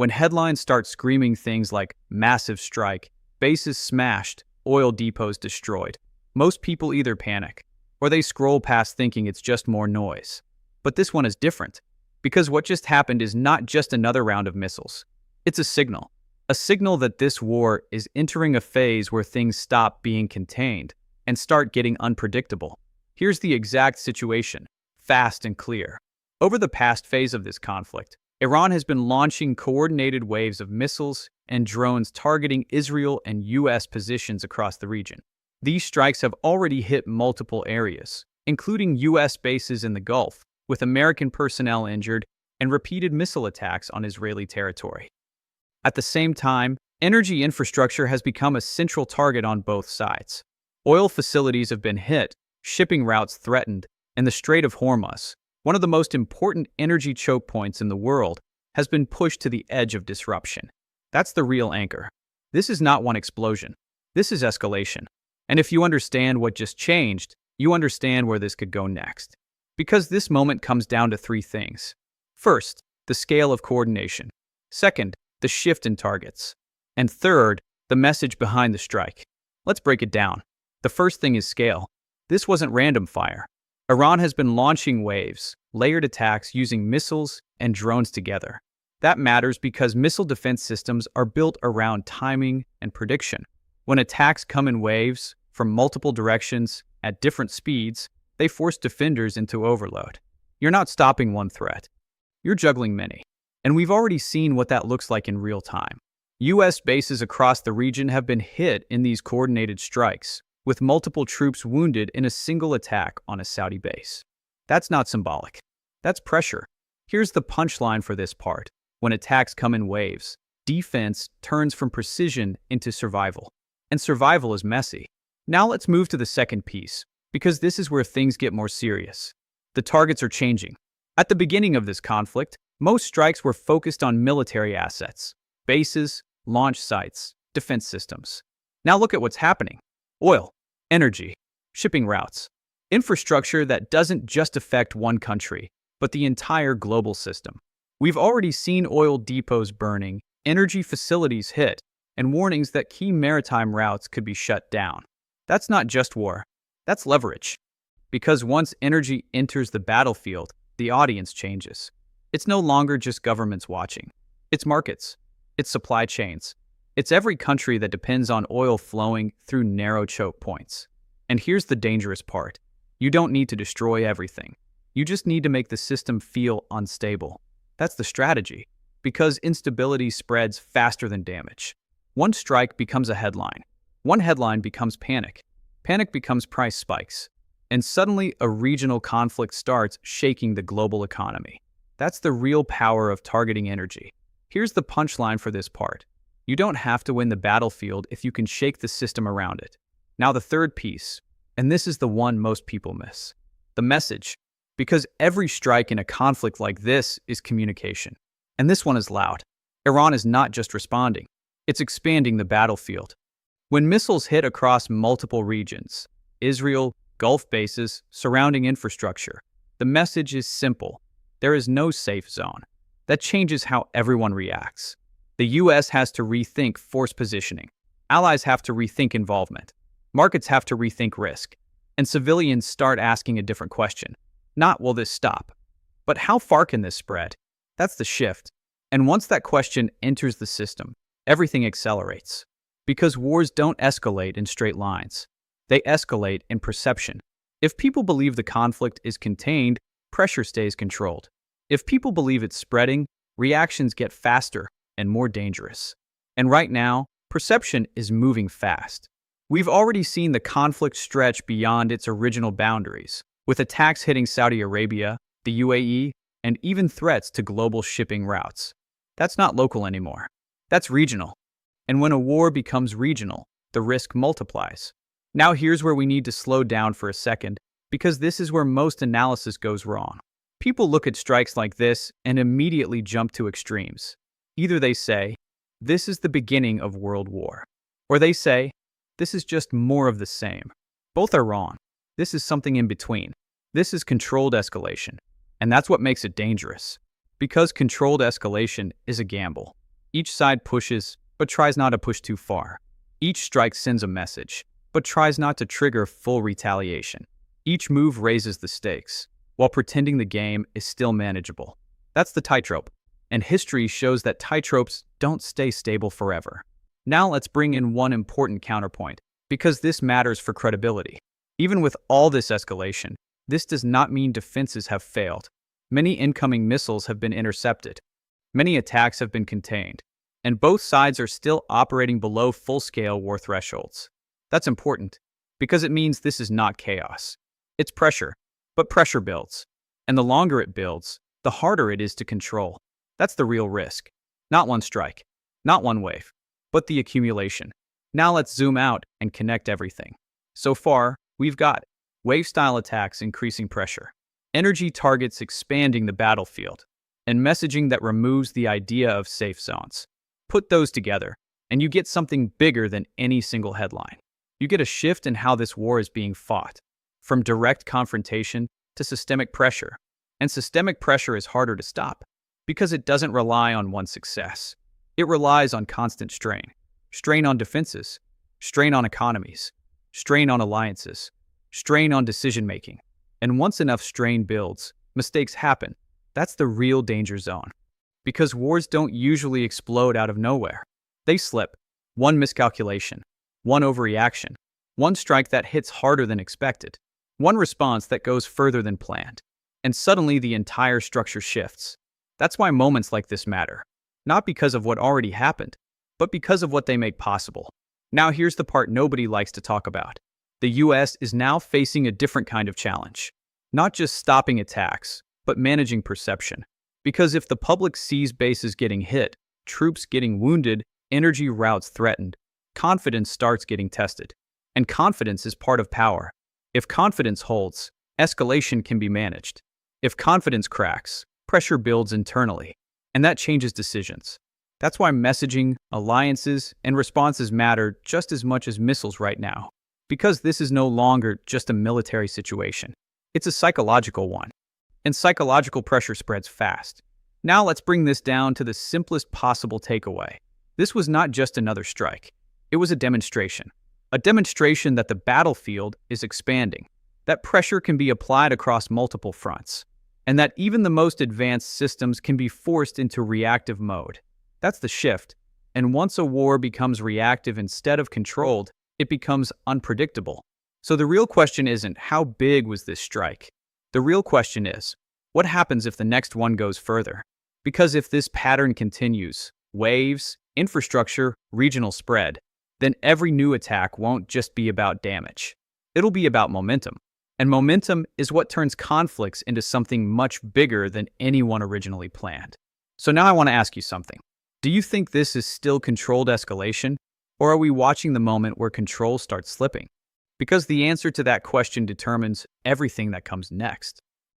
When headlines start screaming things like massive strike, bases smashed, oil depots destroyed, most people either panic or they scroll past thinking it's just more noise. But this one is different, because what just happened is not just another round of missiles. It's a signal that this war is entering a phase where things stop being contained and start getting unpredictable. Here's the exact situation, fast and clear. Over the past phase of this conflict, Iran has been launching coordinated waves of missiles and drones targeting Israel and U.S. positions across the region. These strikes have already hit multiple areas, including U.S. bases in the Gulf, with American personnel injured, and repeated missile attacks on Israeli territory. At the same time, energy infrastructure has become a central target on both sides. Oil facilities have been hit, shipping routes threatened, and the Strait of Hormuz, one of the most important energy choke points in the world, has been pushed to the edge of disruption. That's the real anchor. This is not one explosion. This is escalation. And if you understand what just changed, you understand where this could go next. Because this moment comes down to three things. First, the scale of coordination. Second, the shift in targets. And third, the message behind the strike. Let's break it down. The first thing is scale. This wasn't random fire. Iran has been launching waves, layered attacks using missiles and drones together. That matters because missile defense systems are built around timing and prediction. When attacks come in waves, from multiple directions, at different speeds, they force defenders into overload. You're not stopping one threat. You're juggling many. And we've already seen what that looks like in real time. U.S. bases across the region have been hit in these coordinated strikes, with multiple troops wounded in a single attack on a Saudi base. That's not symbolic. That's pressure. Here's the punchline for this part. When attacks come in waves, defense turns from precision into survival. And survival is messy. Now let's move to the second piece, because this is where things get more serious. The targets are changing. At the beginning of this conflict, most strikes were focused on military assets, bases, launch sites, defense systems. Now look at what's happening. Oil, energy, shipping routes, infrastructure that doesn't just affect one country, but the entire global system. We've already seen oil depots burning, energy facilities hit, and warnings that key maritime routes could be shut down. That's not just war, that's leverage. Because once energy enters the battlefield, the audience changes. It's no longer just governments watching. It's markets. It's supply chains. It's every country that depends on oil flowing through narrow choke points. And here's the dangerous part. You don't need to destroy everything. You just need to make the system feel unstable. That's the strategy. Because instability spreads faster than damage. One strike becomes a headline. One headline becomes panic. Panic becomes price spikes. And suddenly a regional conflict starts shaking the global economy. That's the real power of targeting energy. Here's the punchline for this part. You don't have to win the battlefield if you can shake the system around it. Now the third piece, and this is the one most people miss. The message. Because every strike in a conflict like this is communication. And this one is loud. Iran is not just responding. It's expanding the battlefield. When missiles hit across multiple regions, Israel, Gulf bases, surrounding infrastructure, the message is simple. There is no safe zone. That changes how everyone reacts. The U.S. has to rethink force positioning. Allies have to rethink involvement. Markets have to rethink risk. And civilians start asking a different question. Not will this stop, but how far can this spread? That's the shift. And once that question enters the system, everything accelerates. Because wars don't escalate in straight lines. They escalate in perception. If people believe the conflict is contained, pressure stays controlled. If people believe it's spreading, reactions get faster and more dangerous. And right now, perception is moving fast. We've already seen the conflict stretch beyond its original boundaries, with attacks hitting Saudi Arabia, the UAE, and even threats to global shipping routes. That's not local anymore. That's regional. And when a war becomes regional, the risk multiplies. Now here's where we need to slow down for a second, because this is where most analysis goes wrong. People look at strikes like this and immediately jump to extremes. Either they say, this is the beginning of World War, or they say, this is just more of the same. Both are wrong. This is something in between. This is controlled escalation. And that's what makes it dangerous. Because controlled escalation is a gamble. Each side pushes, but tries not to push too far. Each strike sends a message, but tries not to trigger full retaliation. Each move raises the stakes, while pretending the game is still manageable. That's the tightrope, and history shows that tightropes don't stay stable forever. Now let's bring in one important counterpoint, because this matters for credibility. Even with all this escalation, this does not mean defenses have failed. Many incoming missiles have been intercepted. Many attacks have been contained, and both sides are still operating below full-scale war thresholds. That's important, because it means this is not chaos. It's pressure, but pressure builds. And the longer it builds, the harder it is to control. That's the real risk. Not one strike, not one wave, but the accumulation. Now let's zoom out and connect everything. So far, we've got wave-style attacks increasing pressure, energy targets expanding the battlefield, and messaging that removes the idea of safe zones. Put those together, and you get something bigger than any single headline. You get a shift in how this war is being fought, from direct confrontation to systemic pressure. And systemic pressure is harder to stop, because it doesn't rely on one success. It relies on constant strain. Strain on defenses, strain on economies, strain on alliances, strain on decision-making. And once enough strain builds, mistakes happen. That's the real danger zone. Because wars don't usually explode out of nowhere. They slip. One miscalculation, one overreaction, one strike that hits harder than expected, one response that goes further than planned. And suddenly the entire structure shifts. That's why moments like this matter. Not because of what already happened, but because of what they make possible. Now here's the part nobody likes to talk about. The US is now facing a different kind of challenge. Not just stopping attacks, but managing perception. Because if the public sees bases getting hit, troops getting wounded, energy routes threatened, confidence starts getting tested. And confidence is part of power. If confidence holds, escalation can be managed. If confidence cracks, pressure builds internally, and that changes decisions. That's why messaging, alliances, and responses matter just as much as missiles right now. Because this is no longer just a military situation. It's a psychological one. And psychological pressure spreads fast. Now let's bring this down to the simplest possible takeaway. This was not just another strike. It was a demonstration. A demonstration that the battlefield is expanding, that pressure can be applied across multiple fronts, and that even the most advanced systems can be forced into reactive mode. That's the shift. And once a war becomes reactive instead of controlled, it becomes unpredictable. So the real question isn't how big was this strike? The real question is, what happens if the next one goes further? Because if this pattern continues, waves, infrastructure, regional spread, then every new attack won't just be about damage. It'll be about momentum. And momentum is what turns conflicts into something much bigger than anyone originally planned. So now I want to ask you something. Do you think this is still controlled escalation, or are we watching the moment where control starts slipping? Because the answer to that question determines everything that comes next.